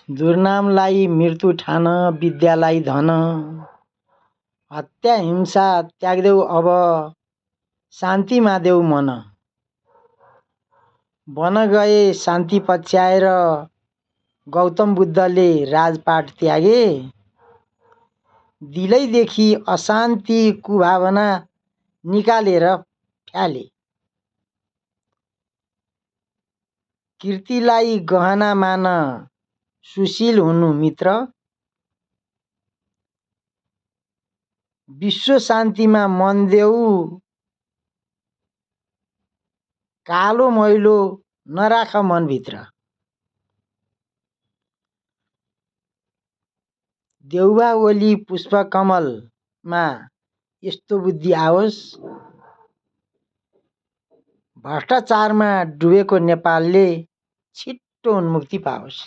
दुर्नामलाई मृत्यु ठान विद्यालाई धन हत्या हिंसा त्याग्देऊ अब शान्तिमा देऊ मन वन गए शान्ति पछ्याएर गौतम बुद्धले राजपाट त्यागे दिलैदेखि अशान्ति कुभावना निकालेर फ्याले कीर्तिलाई गहना मान सुशील हुनु मित्र विश्व शान्तिमा मन देऊ कालो मैलो नराख मनभित्र देउबा ओली पुष्पकमलमा यस्तो बुद्धि आओस् भ्रष्टाचारमा डुबेको नेपालले छिट्टो उन्मुक्ति पाओस्।